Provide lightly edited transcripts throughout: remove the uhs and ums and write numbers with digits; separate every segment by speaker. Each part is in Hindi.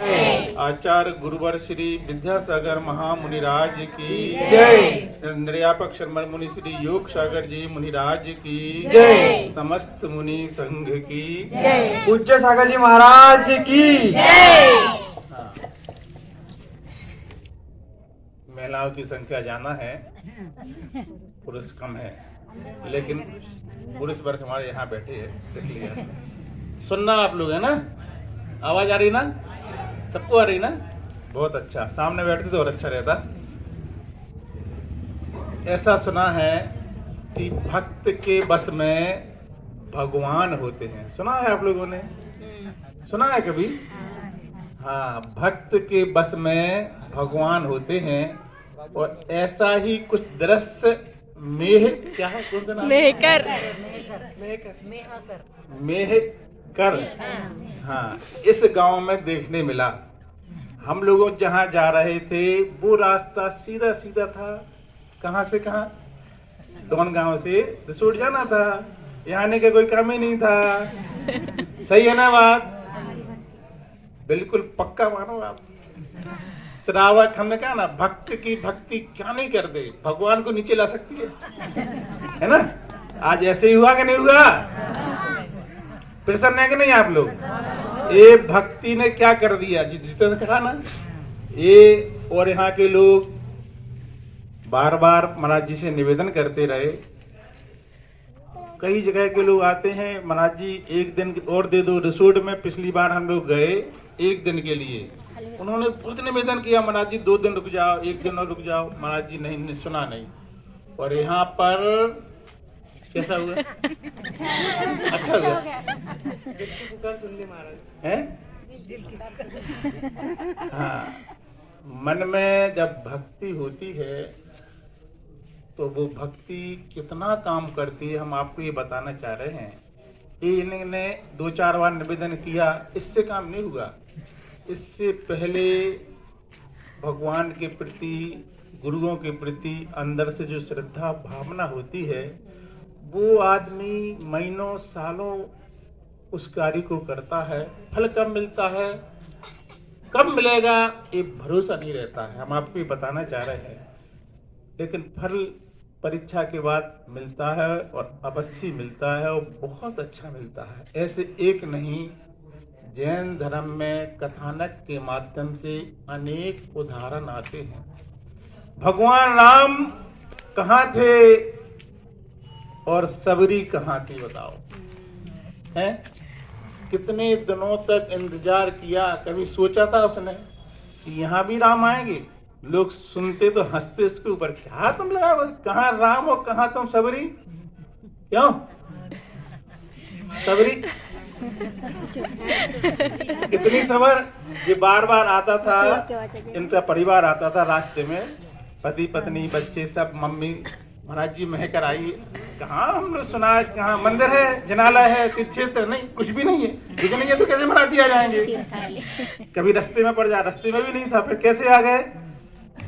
Speaker 1: आचार्य गुरुवर श्री विद्यासागर महामुनिराज की
Speaker 2: जय।
Speaker 1: निर्यापक शर्मा मुनि श्री योग सागर जी मुनिराज की
Speaker 2: जय।
Speaker 1: समस्त मुनि संघ की
Speaker 2: जय। पूज्य सागर जी महाराज की जय।
Speaker 1: महिलाओं की संख्या ज्यादा है, पुरुष कम है, लेकिन पुरुष वर्ग हमारे यहाँ बैठे हैं, देख लिया। सुनना आप लोग है ना, आवाज आ रही ना, सबको आ रही ना, बहुत अच्छा। सामने बैठते तो और अच्छा रहता। ऐसा सुना है कि भक्त के बस में भगवान होते हैं, सुना है आप लोगों ने, सुना है कभी? हाँ, भक्त के बस में भगवान होते हैं। और ऐसा ही कुछ दृश्य क्या है, कौन सा नाम?
Speaker 3: मेहकर।
Speaker 1: मेहकर। हाँ, इस गांव में देखने मिला। हम लोग जहाँ जा रहे थे वो रास्ता सीधा सीधा था। कहाँ से कहाँ? डोन गांव से रिसोर्ट जाना था। यहाँ आने का कोई काम ही नहीं था। सही है ना बात? बिल्कुल पक्का मानो आप। श्रावक हमने कहा ना, भक्त की भक्ति क्या नहीं कर दे, भगवान को नीचे ला सकती है ना? आज ऐसे ही हुआ कि नहीं हुआ? प्रसन्न है कि नहीं आप लोग? ये भक्ति ने क्या कर दिया, जितना कहा ना ये। और यहाँ के लोग बार बार महाराज जी से निवेदन करते रहे। कई जगह के लोग आते हैं, महाराज जी एक दिन और दे दो रिसोर्ट में। पिछली बार हम लोग गए एक दिन के लिए, उन्होंने बहुत निवेदन किया, महाराज जी 2 दिन रुक जाओ, 1 दिन और रुक जाओ। महाराज जी नहीं, सुना नहीं। और यहाँ पर कैसा हुआ? अच्छा हुआ सुन ली महाराज है। हाँ, मन में जब भक्ति होती है तो वो भक्ति कितना काम करती है, हम आपको ये बताना चाह रहे हैं। इन्होंने 2-4 बार निवेदन किया, इससे काम नहीं हुआ। इससे पहले भगवान के प्रति, गुरुओं के प्रति अंदर से जो श्रद्धा भावना होती है, वो आदमी महीनों सालों उस कार्य को करता है। फल कब मिलता है, कब मिलेगा, ये भरोसा नहीं रहता है। हम आपको ये बताना चाह रहे हैं। लेकिन फल परीक्षा के बाद मिलता है, और अवश्य मिलता है, और बहुत अच्छा मिलता है। ऐसे एक नहीं, जैन धर्म में कथानक के माध्यम से अनेक उदाहरण आते हैं। भगवान राम कहाँ थे और सबरी कहाँ थी, बताओ? हैं? कितने दिनों तक इंतजार किया। कभी सोचा था उसने कि यहाँ भी राम आएंगे? लोग सुनते तो हंसते उसके ऊपर, क्या तुम लगा, कहाँ राम हो, कहाँ तुम सबरी? क्यों सबरी? कितनी सबर। ये बार बार आता था, इनका परिवार आता था रास्ते में, पति पत्नी बच्चे सब, मम्मी महाराज जी महकर आई। कहाँ हम लोग सुना, कहाँ मंदिर है, जनालय है, तीर्थ क्षेत्र नहीं, कुछ भी नहीं है। कुछ नहीं है तो कैसे महाराज जी आ जाएंगे? कभी रास्ते में पड़ जा, रास्ते में भी नहीं था, फिर कैसे आ गए?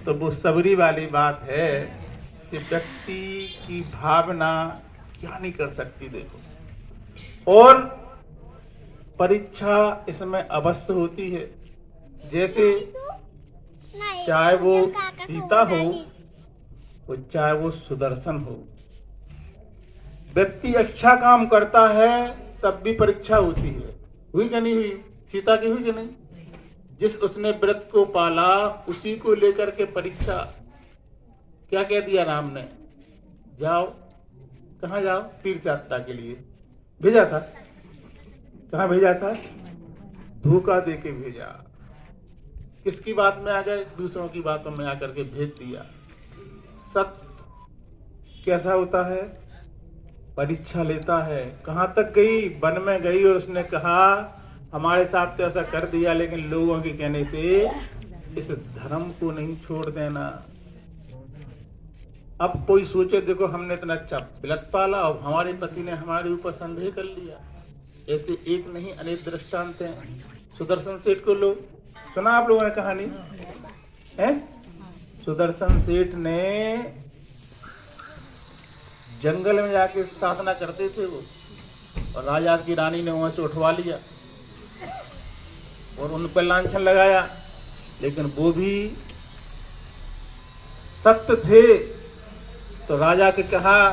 Speaker 1: तो वो सबरी वाली बात है कि व्यक्ति की भावना क्या नहीं कर सकती। देखो, और परीक्षा इसमें अवश्य होती है। जैसे चाहे वो सीता हो, वो चाहे वो सुदर्शन हो, व्यक्ति अच्छा काम करता है तब भी परीक्षा होती है। हुई क्या नहीं हुई? सीता की हुई क्या नहीं? जिस उसने व्रत को पाला उसी को लेकर के परीक्षा। क्या कह दिया राम ने? जाओ। कहाँ जाओ? तीर्थ यात्रा के लिए भेजा था। कहाँ भेजा था? धोखा दे के भेजा। किसकी बात में आ गए? दूसरों की बातों में आकर के भेज दिया। सत्य कैसा होता है? परीक्षा लेता है। कहाँ तक गई? वन में गई और उसने कहा हमारे साथ तो ऐसा कर दिया, लेकिन लोगों के कहने से इस धर्म को नहीं छोड़ देना। अब कोई सोचे, देखो हमने इतना अच्छा बिलत पाला और हमारे पति ने हमारे ऊपर संदेह कर लिया। ऐसे एक नहीं अनेक दृष्टांत हैं। सुदर्शन सेठ को लोग सुना आप लोगों ने कहानी है? सुदर्शन सेठ ने जंगल में जाके साधना करते थे वो, और राजा की रानी ने वहां से उठवा लिया। और उन पर लांछन लगाया, लेकिन वो भी सत्य थे। तो राजा के कहा,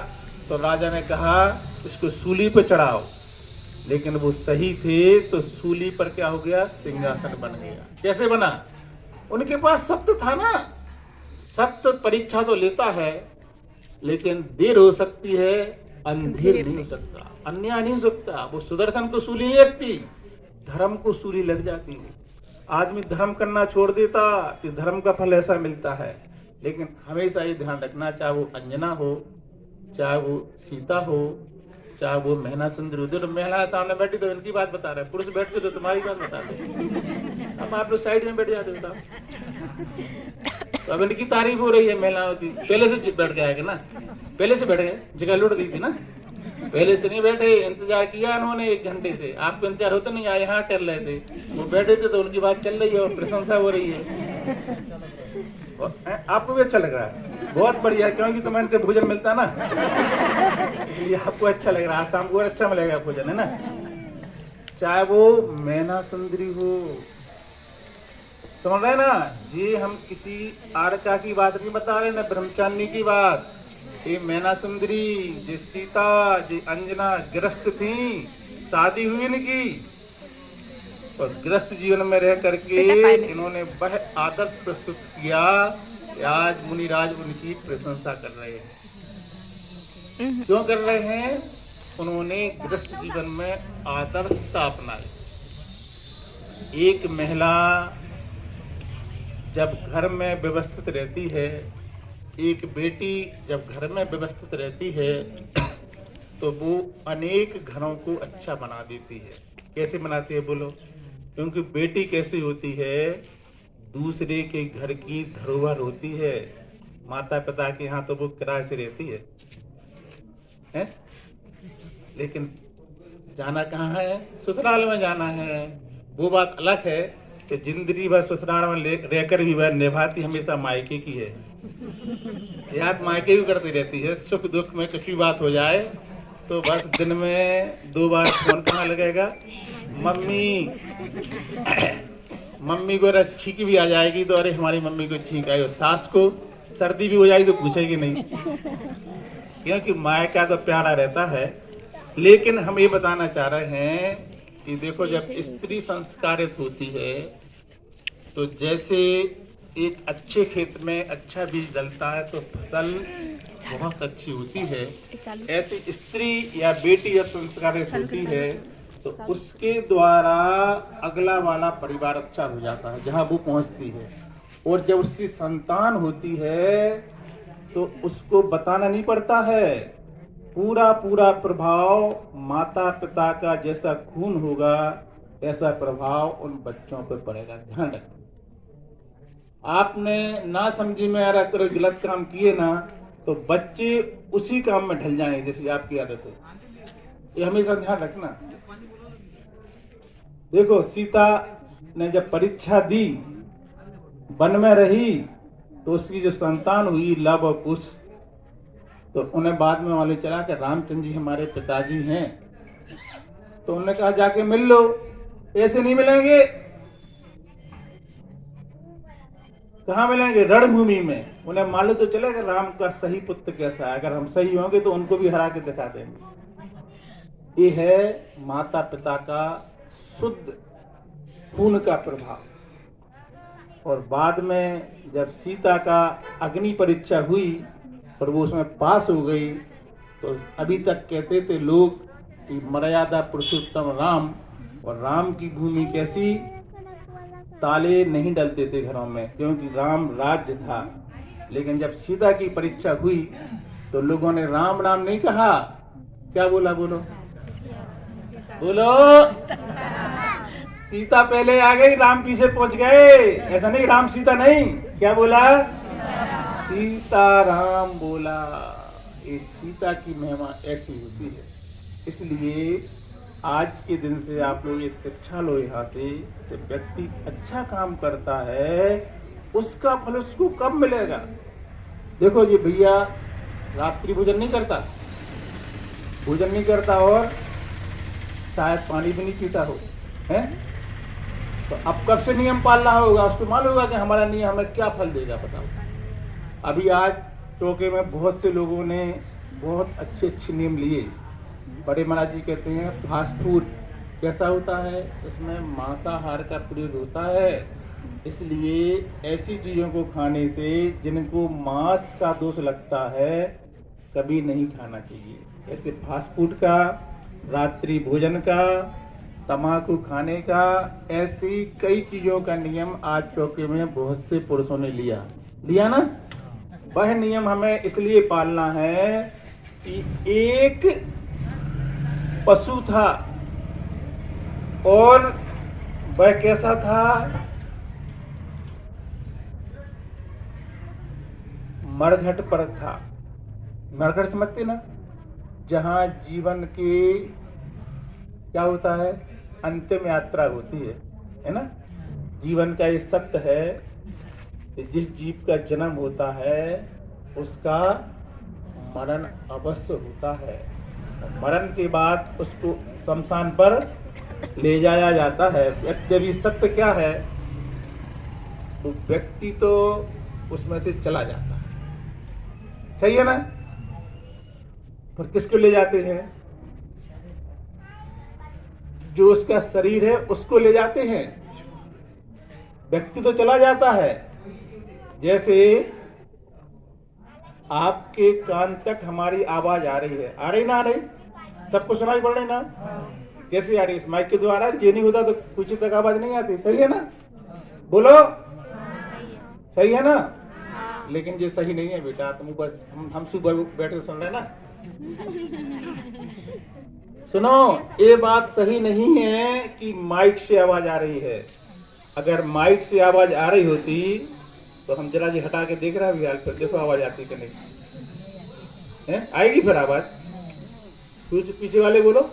Speaker 1: तो राजा ने कहा इसको सूली पर चढ़ाओ, लेकिन वो सही थे तो सूली पर क्या हो गया, सिंहासन बन गया। कैसे बना? उनके पास सत्य था ना। सत्य परीक्षा तो लेता है, लेकिन देर हो सकती है, अंधेर नहीं हो सकता, अन्याय नहीं हो सकता। वो सुदर्शन को सूली नहीं लगती, धर्म को सूली लग जाती है। आदमी धर्म करना छोड़ देता कि धर्म का फल ऐसा मिलता है। लेकिन हमेशा ये ध्यान रखना, चाहे वो अंजना हो, चाहे वो सीता हो, चाहे वो मैना सुंदरी। उधर महिला सामने बैठी तो इनकी बात बता रहे, पुरुष बैठते तो तुम्हारी बात बता रहे। अब आप लोग साइड में बैठ जाते हो, तो अब इनकी तारीफ हो रही है महिलाओं की। पहले से बैठ गया है ना, पहले से बैठ गए, जगह लुट गई थी ना, पहले से नहीं बैठे, इंतजार किया उन्होंने 1 घंटे से। आपको इंतजार होता नहीं, आए यहाँ कर रहे थे, वो बैठे थे तो उनकी बात चल रही है और प्रशंसा हो रही है। और आपको भी अच्छा लग रहा है, बहुत बढ़िया, क्योंकि तुम्हें इनसे भोजन मिलता ना, इसलिए आपको अच्छा लग रहा है। शाम को और अच्छा मिलेगा भोजन, है ना। चाहे वो मैना सुंदरी हो, समझ रहे ना जी। हम किसी आरका की बात नहीं बता रहे, ना ब्रह्मचारिणी की बात। ये मैना सुंदरी, ये सीता, ये अंजना गृहस्थ थी, शादी हुई इनकी, और गृहस्थ जीवन में रह करके इन्होंने वह आदर्श प्रस्तुत किया कि आज मुनिराज उनकी प्रशंसा कर रहे हैं। क्यों कर रहे हैं? उन्होंने गृहस्थ जीवन में आदर्शता अपनाई। एक महिला जब घर में व्यवस्थित रहती है, एक बेटी जब घर में व्यवस्थित रहती है, तो वो अनेक घरों को अच्छा बना देती है। कैसे बनाती है बोलो? क्योंकि बेटी कैसी होती है, दूसरे के घर की धरोहर होती है। माता पिता के यहाँ तो वो किराए से रहती है? लेकिन जाना कहाँ है? ससुराल में जाना है। वो बात अलग है कि जिंदगी भर ससुराल में रहकर भी वह निभाती हमेशा मायके की है। याद मायके भी करती रहती है। सुख दुख में कुछ भी बात हो जाए तो बस दिन में 2 बार फोन कहाँ लगेगा, मम्मी को अगर छींक भी आ जाएगी तो अरे हमारी मम्मी को छींक आई। और सास को सर्दी भी हो जाएगी तो पूछेगी नहीं, क्योंकि मायका तो प्यारा रहता है। लेकिन हम ये बताना चाह रहे हैं कि देखो, जब स्त्री संस्कारित होती है तो जैसे एक अच्छे खेत में अच्छा बीज डलता है तो फसल बहुत अच्छी होती है, ऐसी स्त्री या बेटी जब संस्कारित होती है तो उसके द्वारा अगला वाला परिवार अच्छा हो जाता है जहां वो पहुंचती है। और जब उसकी संतान होती है तो उसको बताना नहीं पड़ता है, पूरा पूरा प्रभाव माता पिता का जैसा खून होगा ऐसा प्रभाव उन बच्चों पर पड़ेगा। ध्यान रखना, आपने ना समझी में आ रहा गलत काम किए ना तो बच्चे उसी काम में ढल जाएंगे जैसी आपकी आदत है। ये हमेशा ध्यान रखना। देखो, सीता ने जब परीक्षा दी, वन में रही, तो उसकी जो संतान हुई लव और कुश, तो उन्हें बाद में मालूम चला कि रामचंद्र जी हमारे पिताजी हैं। तो उन्होंने कहा जाके मिल लो। ऐसे नहीं मिलेंगे, कहाँ मिलेंगे? रणभूमि में। उन्हें मालूम तो चलेगा राम का सही पुत्र कैसा है। अगर हम सही होंगे तो उनको भी हरा के दिखा देंगे। ये है माता पिता का शुद्ध खून का प्रभाव। और बाद में जब सीता का अग्नि परीक्षा हुई और वो उसमें पास हो गई, तो अभी तक कहते थे लोग कि मर्यादा पुरुषोत्तम राम, और राम की भूमि कैसी, ताले नहीं डलते थे घरों में, क्योंकि राम राज्य था। लेकिन जब सीता की परीक्षा हुई तो लोगों ने राम राम नहीं कहा, क्या बोला? बोलो बोलो, सीता पहले आ गई, राम पीछे पहुंच गए। ऐसा नहीं, राम सीता नहीं, क्या बोला? सीता राम बोला। ये सीता की महिमा ऐसी होती है। इसलिए आज के दिन से आप लोग ये शिक्षा लो यहाँ से कि व्यक्ति अच्छा काम करता है उसका फल उसको कब मिलेगा। देखो, ये भैया रात्रि भोजन नहीं करता और शायद पानी भी नहीं पीता हो, है? तो अब कब से नियम पाल रहा होगा, उसको मालूम होगा कि हमारा नियम हमें क्या फल देगा। बताओ, अभी आज चौके में बहुत से लोगों ने बहुत अच्छे अच्छे नियम लिए। बड़े महाराज जी कहते हैं फास्ट फूड कैसा होता है, इसमें मांसाहार का प्रयोग होता है, इसलिए ऐसी चीज़ों को खाने से जिनको मांस का दोष लगता है कभी नहीं खाना चाहिए। ऐसे फास्ट फूड का, रात्रि भोजन का, तम्बाकू खाने का, ऐसी कई चीज़ों का नियम आज चौके में बहुत से पुरुषों ने लिया ना। वह नियम हमें इसलिए पालना है कि एक पशु था और वह कैसा था, मरघट पर था। मरघट समझते ना, जहां जीवन के क्या होता है, अंतिम यात्रा होती है ना। जीवन का ये सत्य है कि जिस जीव का जन्म होता है उसका मरण अवश्य होता है। मरण के बाद उसको शमशान पर ले जाया जाता है। यद्यपि सत्य क्या है, तो व्यक्ति तो उसमें से चला जाता है, सही है ना। पर किसको ले जाते हैं, जो उसका शरीर है उसको ले जाते हैं। व्यक्ति तो चला जाता है। जैसे आपके कान तक हमारी आवाज आ रही है, आ रही ना, आ रही, सबको सुनाई पड़ रही ना। कैसे आ रही, इस माइक के द्वारा। ये नहीं होता तो कुछ तक आवाज नहीं आती, सही है ना। बोलो, सही है ना। लेकिन ये सही नहीं है बेटा, तुम ऊपर हम सुबह बैठ के सुन रहे ना। सुनो, ये बात सही नहीं है कि माइक से आवाज आ रही है। अगर माइक से आवाज आ रही होती तो हम जरा जी हटा के देख रहा भी, फिर देखो आवाज आती कि नहीं है, आएगी फिर आवाज। कुछ पीछे वाले बोलो,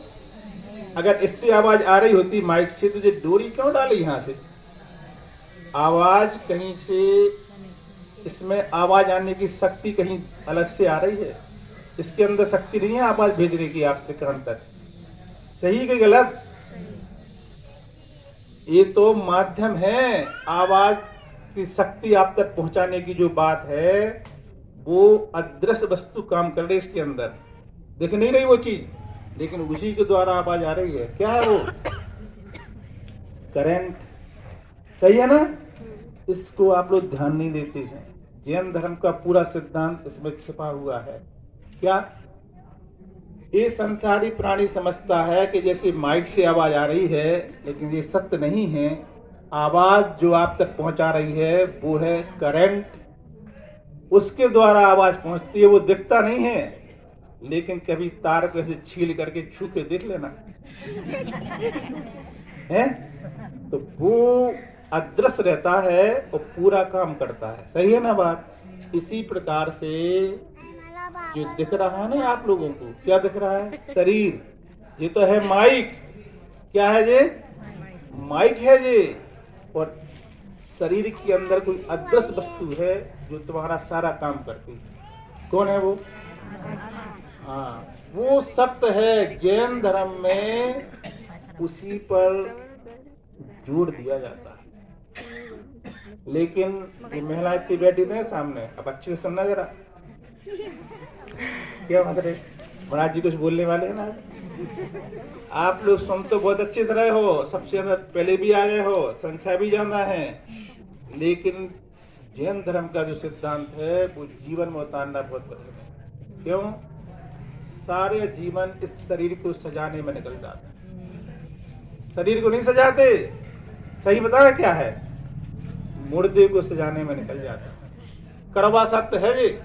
Speaker 1: अगर इससे आवाज आ रही होती माइक से तो ये डोरी क्यों डाली यहां से। आवाज कहीं से, इसमें आवाज आने की शक्ति कहीं अलग से आ रही है। इसके अंदर शक्ति नहीं है आवाज भेजने की आपके कान तक, सही कि गलत। ये तो माध्यम है, आवाज की शक्ति आप तक पहुंचाने की जो बात है वो अदृश्य वस्तु काम कर रही है इसके अंदर, दिख नहीं रही वो चीज, लेकिन उसी के द्वारा आवाज आ रही है। क्या है वो, करंट, सही है ना। इसको आप लोग ध्यान नहीं देते हैं। जैन धर्म का पूरा सिद्धांत इसमें छिपा हुआ है। क्या ये संसारी प्राणी समझता है कि जैसे माइक से आवाज आ रही है, लेकिन ये सत्य नहीं है। आवाज जो आप तक पहुंचा रही है वो है करंट, उसके द्वारा आवाज पहुंचती है। वो दिखता नहीं है, लेकिन कभी तार को ऐसे छील करके छू के देख लेना है, तो वो अदृश्य रहता है और पूरा काम करता है, सही है ना बात। इसी प्रकार से जो दिख रहा है ना आप लोगों को, क्या दिख रहा है, शरीर, ये तो है माइक। क्या है ये, माइक है ये। और शरीर के अंदर कोई अदृश्य वस्तु है जो तुम्हारा सारा काम करती है। कौन है वो, हाँ, वो सत्य है। जैन धर्म में उसी पर जोर दिया जाता है। लेकिन ये महिला इतनी बैठी थी सामने, अब अच्छे से सुनना जरा। क्या मतलब, महाराज जी कुछ बोलने वाले हैं ना। आप लोग सुन तो बहुत अच्छे से रहे हो, सबसे ज्यादा पहले भी आ गए हो, संख्या भी ज्यादा है, लेकिन जैन धर्म का जो सिद्धांत है वो जीवन में उतारना बहुत कठिन है। क्यों, सारे जीवन इस शरीर को सजाने में निकल जाता है। शरीर को नहीं सजाते, सही बताया क्या है, मुर्दे को सजाने में निकल जाता है। कड़वा सत्य है ये,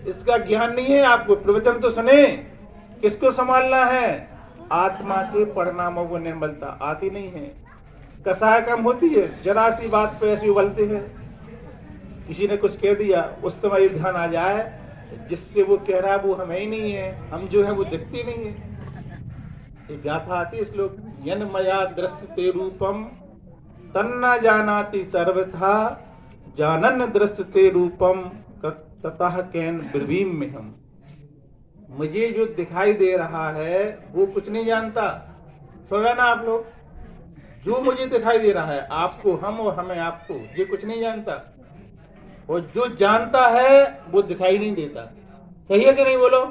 Speaker 1: इसका ज्ञान नहीं है आपको। प्रवचन तो सुने, किसको संभालना है, आत्मा के परिणामों को निर्मलता आती नहीं है। कसाय कम होती है, जरा सी बात पे ऐसे उबलते हैं। किसी ने कुछ कह दिया, उस समय ये ध्यान आ जाए जिससे वो कह रहा है वो हमें ही नहीं है, हम जो है वो दिखती नहीं है। एक गाथा आती है श्लोक, यन मया दृश्यते रूपम तन्ना जानाति सर्वथा जानन दृश्यते रूपम ततः कैन ब्रवीम में हम। मुझे जो दिखाई दे रहा है वो कुछ नहीं जानता। सुन रहे ना आप लोग, जो मुझे दिखाई दे रहा है, आपको हम और हमें आपको, ये कुछ नहीं जानता। और जो जानता है वो दिखाई नहीं देता। सही है कि नहीं बोलो?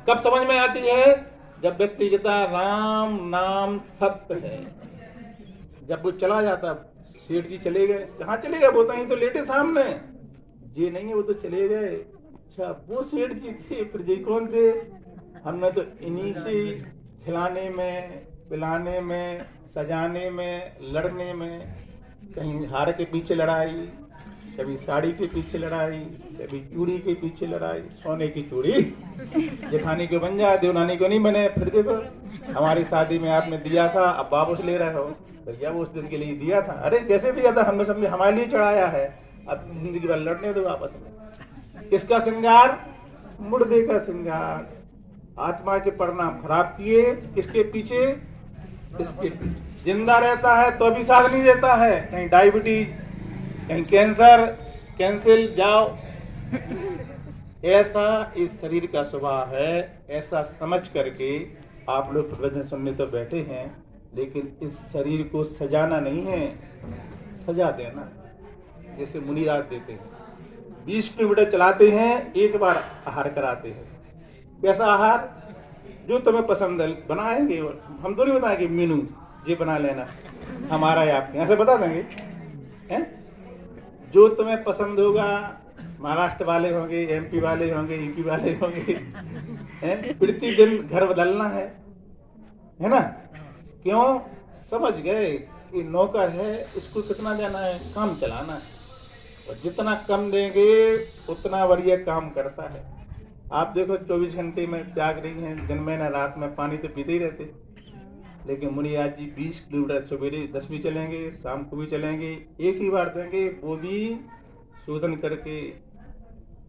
Speaker 1: कब समझ में आती है? जब व्यक्ति कहता राम नाम सत्य है। जब वो चला जाता, सेठ जी चले गए, कहाँ चले गए? वो तो लेटे सामने, ये नहीं है, वो तो चले गए। अच्छा, वो सेठ जी थे, फिर जी कौन थे? हमने तो इन्हीं से खिलाने में, पिलाने में, सजाने में, लड़ने में, कहीं हार के पीछे लड़ाई, कभी साड़ी के पीछे लड़ाई, कभी चूड़ी के पीछे लड़ाई। सोने की चूड़ी जेठानी को बन जाए, देवरानी को नहीं बने। फिर देखो, हमारी शादी में आपने दिया था, अब वापस ले रहे हो। भैया वो उस दिन के लिए दिया था। अरे कैसे दिया था? हमने समझे हमारे लिए चढ़ाया है, अब जिंदगी भर लड़ने दो आपस में। किसका श्रृंगार? मुर्दे का श्रृंगार। आत्मा के परिणाम खराब किए, किसके पीछे? इसके पीछे। जिंदा रहता है तो भी साथ नहीं देता है, कहीं डायबिटीज, कहीं कैंसर, कैंसिल जाओ। ऐसा इस शरीर का स्वभाव है। ऐसा समझ करके आप लोग प्रवचन सुनने तो बैठे हैं, लेकिन इस शरीर को सजाना नहीं है, सजा देना। जैसे मुनिराज देते हैं, 20 किलोमीटर चलाते हैं, एक बार आहार कराते हैं। कैसा आहार? जो तुम्हें पसंद है बनाएंगे। हम तो नहीं बताएंगे मीनू ये बना लेना, हमारा या आपके, ऐसे बता देंगे हैं? जो तुम्हें पसंद होगा, महाराष्ट्र वाले होंगे, MP वाले होंगे, UP वाले होंगे, प्रतिदिन घर बदलना है ना? क्यों? समझ गए कि नौकर है, इसको कितना देना है, काम चलाना है, और जितना कम देंगे उतना बढ़िया काम करता है। आप देखो 24 घंटे में त्याग रही हैं, दिन में ना रात में, पानी तो पीते ही रहते। लेकिन मुनिराज जी 20 किलोमीटर सवेरे 10 भी चलेंगे, शाम को भी चलेंगे, एक ही बार देंगे, वो भी शोधन करके।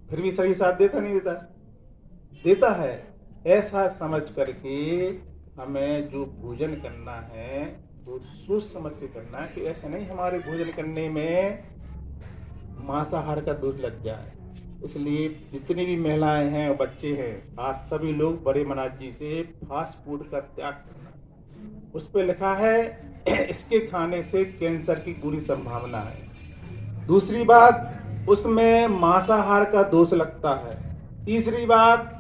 Speaker 1: फिर भी सही साथ देता नहीं देता? देता है। ऐसा समझ करके हमें जो भोजन करना है वो सोच समझ के करना है, कि ऐसे नहीं हमारे भोजन करने में मांसाहार का दोष लग जाए। इसलिए जितनी भी महिलाएं हैं और बच्चे हैं, आज सभी लोग बड़े महाराज जी से फास्ट फूड का त्याग करना। उस पर लिखा है इसके खाने से कैंसर की पूरी संभावना है। दूसरी बात, उसमें मांसाहार का दोष लगता है। तीसरी बात,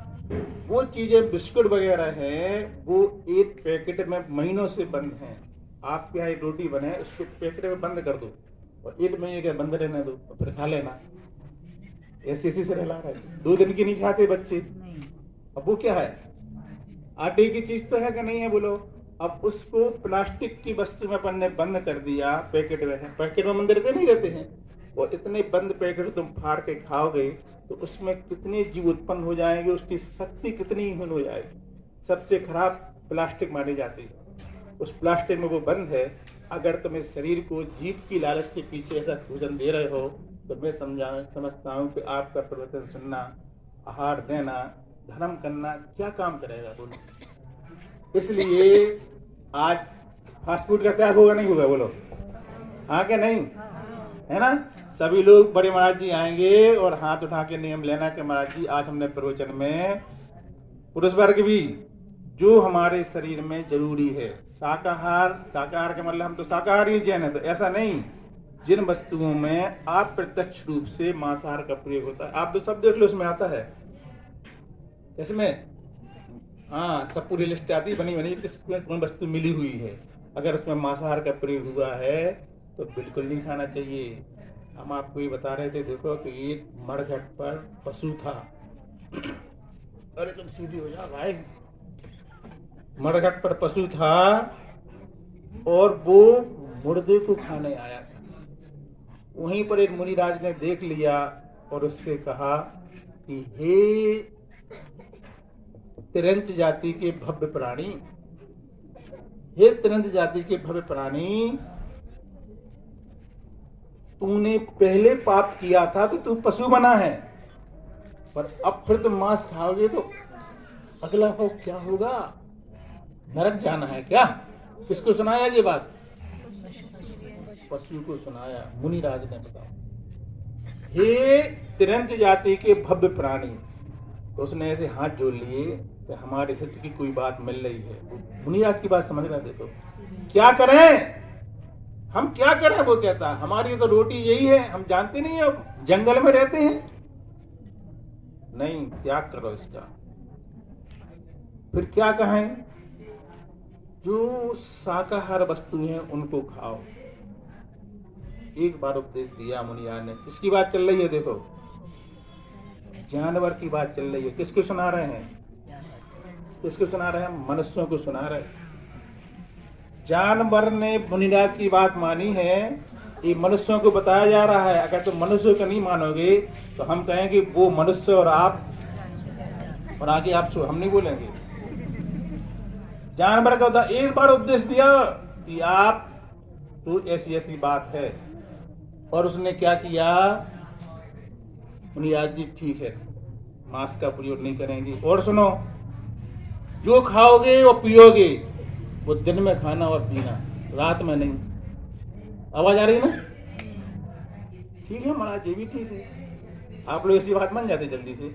Speaker 1: वो चीजें बिस्कुट वगैरह हैं, वो एक पैकेट में महीनों से बंद हैं। आप क्या एक रोटी बने, उसको पैकेट में बंद कर दो और 1 महीने के बंद रहने दो, और फिर खा लेना। ऐसे से रहला रहा है। 2 दिन की नहीं खाते बच्चे। अब वो क्या है? आटे की चीज तो है कि नहीं है बोलो? अब उसको प्लास्टिक की वस्तु में अपन ने बंद कर दिया, पैकेट में है, पैकेट में बंद रहते नहीं रहते हैं, और इतने बंद पैकेट तुम फाड़ के खाओगे तो उसमें कितने जीव उत्पन्न हो जाएंगे, उसकी शक्ति कितनी हीन हो जाएगी। सबसे खराब प्लास्टिक मानी जाती है। उस प्लास्टिक में वो बंद है। अगर तुम इस शरीर को जीव की लालच के पीछे ऐसा भोजन दे रहे हो, तो मैं समझता हूँ कि आपका प्रवचन सुनना, आहार देना, धर्म करना क्या काम करेगा बोलो? इसलिए आज फास्ट फूड का त्याग होगा नहीं होगा बोलो? हाँ क्या नहीं? है ना? सभी लोग बड़े महाराज जी आएंगे और हाथ उठा के नियम लेना कि महाराज जी आज हमने प्रवचन में पुरुष वर्ग भी जो हमारे शरीर में जरूरी है, शाकाहार का मतलब हम तो शाकाहारी जैन है, तो ऐसा नहीं, जिन वस्तुओं में आप प्रत्यक्ष रूप से मांसाहार का प्रयोग होता है, आप तो सब देख लो, उसमें आता है। इसमें हाँ सब पूरी लिस्ट आती बनी किसमें कौन वस्तु मिली हुई है। अगर उसमें मांसाहार का प्रयोग हुआ है तो बिल्कुल नहीं खाना चाहिए। हम आपको ये बता रहे थे, देखो कि एक मड़घट पर पशु था। अरे तुम सीधी हो जा भाई। मड़घट पर पशु था और वो मुर्दे को खाने आया था। वहीं पर एक मुनिराज ने देख लिया और उससे कहा कि हे तिरंच जाति के भव्य प्राणी, हे तिरंच जाति के भव्य प्राणी, तूने पहले पाप किया था तो तू पशु बना है, पर अब फिर तुम मांस खाओगे तो अगला पाप क्या होगा? नरक जाना है क्या? किसको सुनाया ये बात? पशु को सुनाया। मुनिराज ने बताया, हे तिरंच जाति के भव्य प्राणी। तो उसने ऐसे हाथ जोड़ लिए कि हमारे हित की कोई बात मिल रही है। मुनिराज की बात समझ रहे, देखो क्या करें? हम क्या करें, वो कहता हमारी तो रोटी यही है, हम जानते नहीं है जंगल में रहते हैं। नहीं, त्याग करो इसका। फिर क्या कहें, जो शाकाहार वस्तु हैं उनको खाओ। एक बार उपदेश दिया मुनिया ने। किसकी बात चल रही है, देखो जानवर की बात चल रही है। किसको सुना रहे हैं, किसको सुना रहे हैं, मनुष्यों को सुना रहे हैं। जानवर ने मुनिराज की बात मानी है, ये मनुष्यों को बताया जा रहा है। अगर तुम मनुष्यों को नहीं मानोगे तो हम कहेंगे वो मनुष्य और आप, और आगे आप हम नहीं बोलेंगे। जानवर का होता एक बार उपदेश दिया कि आप तो ऐसी ऐसी बात है, और उसने क्या किया, मुनिराज जी ठीक है मांस का प्रयोग नहीं करेंगे। और सुनो, जो खाओगे और पियोगे वो दिन में खाना और पीना, रात में नहीं। आवाज आ रही है ना? ठीक है महाराज, ये भी ठीक है। आप लोग ऐसी बात मान जाते जल्दी से।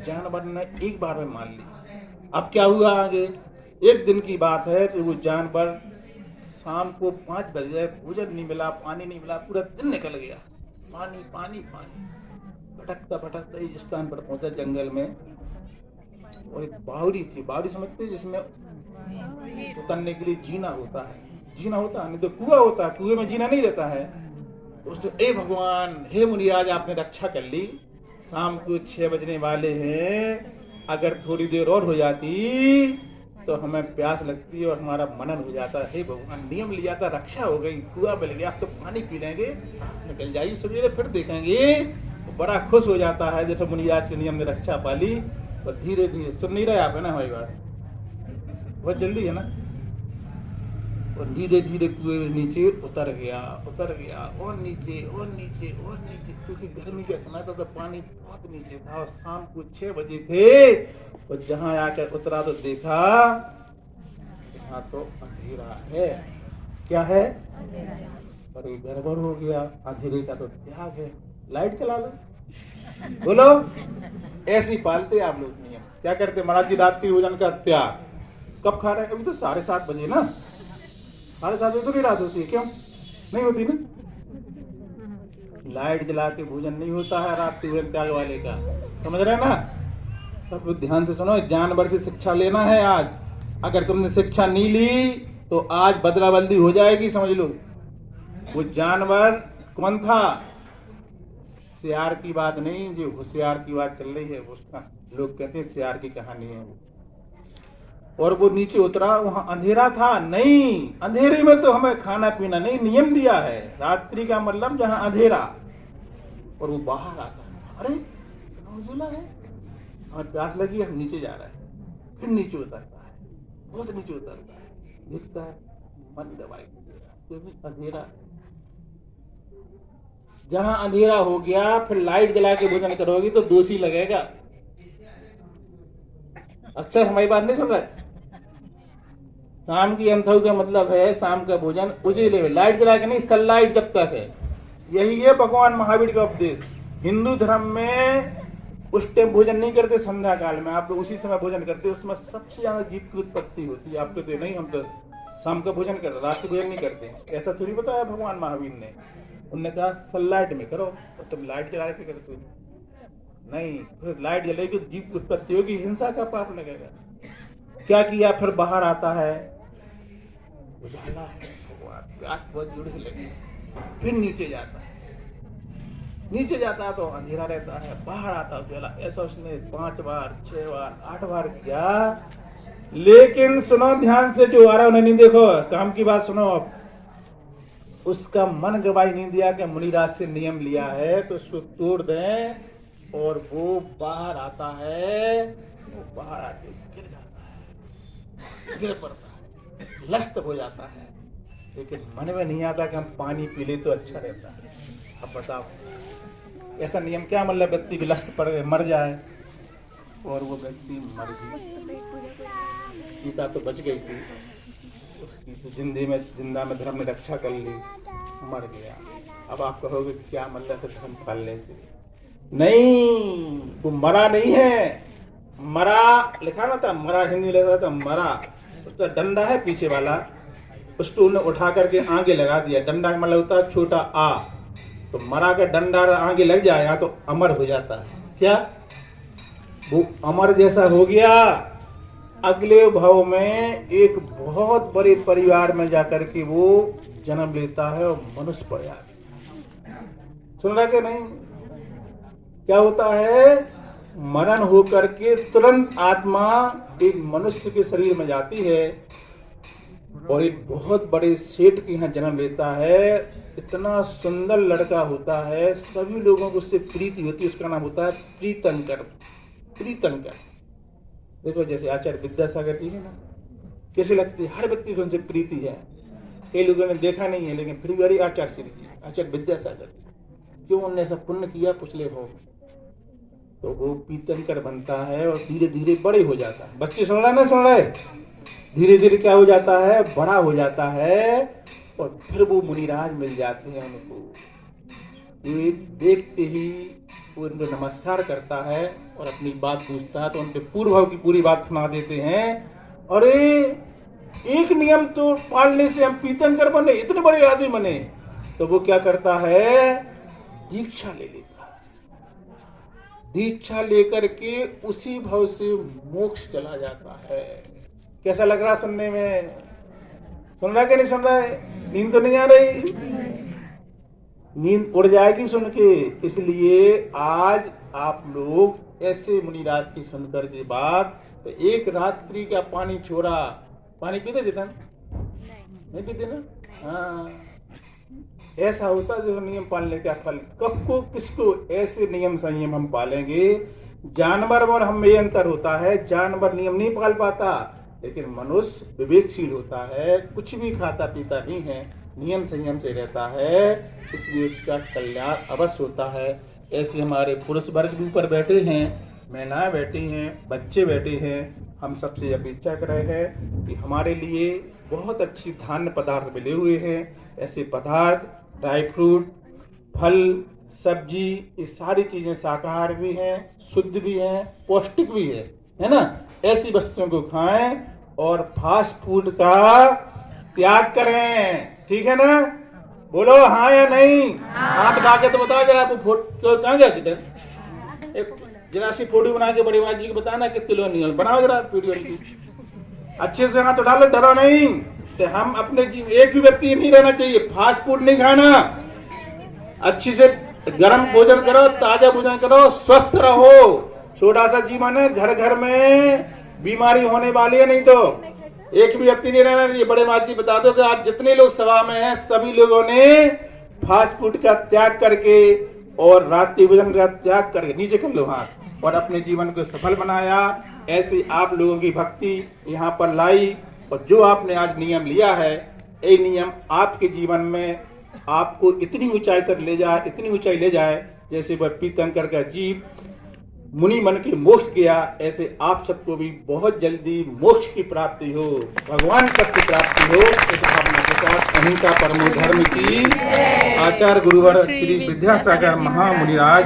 Speaker 1: जानवर ने एक बार में मान ली। अब क्या हुआ आगे, एक दिन की बात है कि वो जानवर शाम को 5 बजे, भोजन नहीं मिला, पानी नहीं मिला, पूरा दिन निकल गया। पानी पानी पानी, भटकता भटकता इस स्थान पर पहुंचा जंगल में, और एक बावड़ी थी। बावड़ी समझते हैं, जिसमें उतरने के लिए जीना होता है। जीना होता है, नहीं तो कुआं होता है, कुएं में जीना नहीं रहता है। तो उसने, ए भगवान, हे मुनिराज, आपने रक्षा कर ली। शाम को 6 बजने वाले हैं, अगर थोड़ी देर और हो जाती तो हमें प्यास लगती और हमारा मनन हो जाता। हे भगवान, नियम लिया था, रक्षा हो गई, कुआं मिल गया, तो पानी पी लेंगे, निकल जाइए सवेरे फिर देखेंगे। तो बड़ा खुश हो जाता है जैसे मुनिराज के नियम ने रक्षा पाली। तो धीरे धीरे, सुन नहीं रहे आप है ना हमारी बात, बहुत जल्दी है ना। और धीरे धीरे कुएं नीचे उतर गया, उतर गया, और नीचे और नीचे और नीचे, क्योंकि गर्मी का समय था तो पानी बहुत नीचे था। और शाम को 6 बजे थे, और जहां आकर उतरा तो देखा यहाँ तो अंधेरा है। क्या है? पर ये गड़बड़ हो गया, अंधेरे का तो त्याग है, लाइट चला लो। बोलो, ऐसी पालते आप लोग नियम। क्या करते महाराज जी, रात्रि भोजन का त्याग कब खा रहे हैं? अभी तो 7:30 बजे ना, 7:30 बजे तो नहीं रात होती है, क्यों नहीं होती ना? लाइट जला के भोजन नहीं होता है रात्रि भोजन त्याग वाले का, समझ रहे हैं ना? सब लोग ध्यान से सुनो, जानवर से शिक्षा लेना है आज। अगर तुमने शिक्षा नहीं ली तो आज बदला बदली हो जाएगी, समझ लो। वो जानवर कौन था? सियार की बात नहीं, जो होशियार की बात चल रही है उसका, लोग कहते हैं सियार की कहानी है वो। और वो नीचे उतरा, वहां अंधेरा था। नहीं, अंधेरे में तो हमें खाना पीना नहीं, नियम दिया है रात्रि का मतलब जहां अंधेरा। और वो बाहर आता है, अरे उजला है, और प्यास लगी है, नीचे जा रहा है, फिर नीचे उतरता है, बहुत नीचे उतरता है, दिखता है मन दवाई क्योंकि अंधेरा। जहां अंधेरा हो गया, फिर लाइट जला के भोजन करोगी तो दोषी लगेगा। अक्सर हमारी बात नहीं सुन रहे। शाम की अंधौ का मतलब है शाम का भोजन उजेले में, लाइट जला के नहीं, सनलाइट जब तक है। यही है भगवान महावीर का उपदेश। हिंदू धर्म में उस टाइम भोजन नहीं करते, संध्या काल में आप लोग उसी समय भोजन करते, उसमें सबसे ज्यादा जीव की उत्पत्ति होती है। आपको तो नहीं, हम तो शाम का भोजन करते, रात को भोजन नहीं करते। ऐसा थोड़ी बताया भगवान महावीर ने। उन्होंने कहा सनलाइट में करो, और तुम लाइट जला के करते हो नहीं, फिर लाइट जलेगी जीव की उत्पत्ति होगी, हिंसा का पाप लगेगा। क्या किया, फिर बाहर आता है, उजाला है, प्यास बहुत जोर से लगी, फिर नीचे जाता है, नीचे जाता है तो अंधेरा रहता है, बाहर आता है उजाला। ऐसा उसने 5 बार 6 बार 8 बार किया। लेकिन सुनो ध्यान से, जो आ रहा उन्हें नहीं देखो, काम की बात सुनो। अब उसका मन गवाही नहीं दिया कि मुनिराज से नियम लिया है तो उसको तोड़ दें, और वो बाहर आता है, वो बाहर आके गिर जाता है, गिर पड़ता है, लस्त हो जाता है। लेकिन मन में नहीं आता कि हम पानी पी ले तो अच्छा रहता है। अब बताओ, ऐसा नियम क्या मतलब, व्यक्ति की लस्त पड़ गए मर जाए, और वो व्यक्ति मर गई। सीता तो बच गई थी, उसकी तो जिंदा में धर्म ने रक्षा कर ली, मर गया। अब आप कहोगे क्या मतलब से धर्म पालने से? नहीं, वो मरा नहीं है, मरा लिखा ना था, मरा हिंदी में लिखा था मरा, उसका डंडा है पीछे वाला, उसको उन्हें उठा करके आगे लगा दिया। डंडा का मतलब होता है छोटा आ, तो मरा के डंडा आगे लग जाएगा तो अमर हो जाता है। क्या वो अमर जैसा हो गया? अगले भाव में एक बहुत बड़े परिवार में जाकर के वो जन्म लेता है और मनुष्य पड़ जाता है। सुन रहा कि नहीं? क्या होता है? मरण होकर के तुरंत आत्मा एक मनुष्य के शरीर में जाती है और एक बहुत बड़े सेठ के यहाँ जन्म लेता है। इतना सुंदर लड़का होता है, सभी लोगों को उससे प्रीति होती है। उसका नाम होता है प्रीतंकर। प्रीतंकर देखो, जैसे आचार्य विद्यासागर जी है ना, कैसे लगती है? हर व्यक्ति को उनसे प्रीति है। कई लोगों ने देखा नहीं है, लेकिन फिर भी अरे आचार्य श्री जी, आचार्य विद्यासागर क्यों उन्होंने ऐसा पुण्य किया पिछले भाव, तो वो प्रीतंकर बनता है और धीरे धीरे बड़े हो जाता है। बच्चे सुन रहे ना, सुन रहे? धीरे धीरे क्या हो जाता है? बड़ा हो जाता है और फिर वो मुनिराज मिल जाते हैं उनको। ये देखते ही वो उनको नमस्कार करता है और अपनी बात पूछता है, तो उनके पूर्व भाव की पूरी बात सुना देते हैं। अरे एक नियम तो पालने से हम प्रीतंकर बने, इतने बड़े आदमी बने। तो वो क्या करता है? दीक्षा ले लेता है। दीक्षा लेकर के उसी भाव से मोक्ष चला जाता है। कैसा लग रहा सुनने में? सुन रहा कि नहीं सुन रहा है? नींद तो नहीं आ रही? नींद उड़ जाएगी सुन के। इसलिए आज आप लोग ऐसे मुनिराज की सुनकर के बात, तो एक रात्रि का पानी छोड़ा। पानी पीते जितन नहीं पीते ना? हाँ, ऐसा होता जो नियम पालने का फल। कब को किसको ऐसे नियम संयम हम पालेंगे? जानवर और हम में अंतर होता है। जानवर नियम नहीं पाल पाता, लेकिन मनुष्य विवेकशील होता है, कुछ भी खाता पीता नहीं है, नियम संयम से रहता है, इसलिए उसका कल्याण अवश्य होता है। ऐसे हमारे पुरुष वर्ग भी ऊपर बैठे हैं, महिलाएं बैठी हैं, बच्चे बैठे हैं। हम सबसे अपेक्षा कर रहे हैं कि हमारे लिए बहुत अच्छी धान्य पदार्थ मिले हुए हैं। ऐसे पदार्थ, ड्राई फ्रूट, फल, सब्जी, ये सारी चीजें शाकाहार भी हैं, शुद्ध भी हैं, पौष्टिक भी है ना? ऐसी वस्तुओं को खाएं और फास्ट फूड का त्याग करें। ठीक है ना? बोलो हाँ या नहीं? हाथ उठा के तो बताओ जरा। आपको तो कहाँ गया चित्र? एक जरा सी फोटो बना के बड़ी बात जी को बताना कितने लोग निकल बनाओ जरा वीडियो की। अच्छे से हाथ उठा लो, डरो नहीं। तो हम अपने एक भी व्यक्ति नहीं रहना चाहिए, फास्ट फूड नहीं खाना। अच्छी से गर्म भोजन करो, ताजा भोजन करो, स्वस्थ रहो। छोटा सा जीवन है, घर घर में बीमारी होने वाली है। नहीं तो एक भी व्यक्ति नहीं रहना चाहिए। बड़े बात जी बता दो कि आज जितने लोग सभा में हैं, सभी लोगों ने फास्ट फूड का त्याग करके और रात्रि भोजन का त्याग करके, नीचे कर लो हाथ, और अपने जीवन को सफल बनाया। ऐसी आप लोगों की भक्ति यहाँ पर लाई, और जो आपने आज नियम लिया है, ये नियम आपके जीवन में आपको इतनी ऊंचाई तक ले जाए, इतनी ऊंचाई ले जाए, जैसे वह प्रीतंकर का जीव मुनि मन के मोक्ष गया, ऐसे आप सबको भी बहुत जल्दी मोक्ष की प्राप्ति हो, भगवान तक की प्राप्ति हो। इस भावना के साथ अहिंसा परमो धर्म की आचार्य गुरुवर श्री विद्यासागर महामुनिराज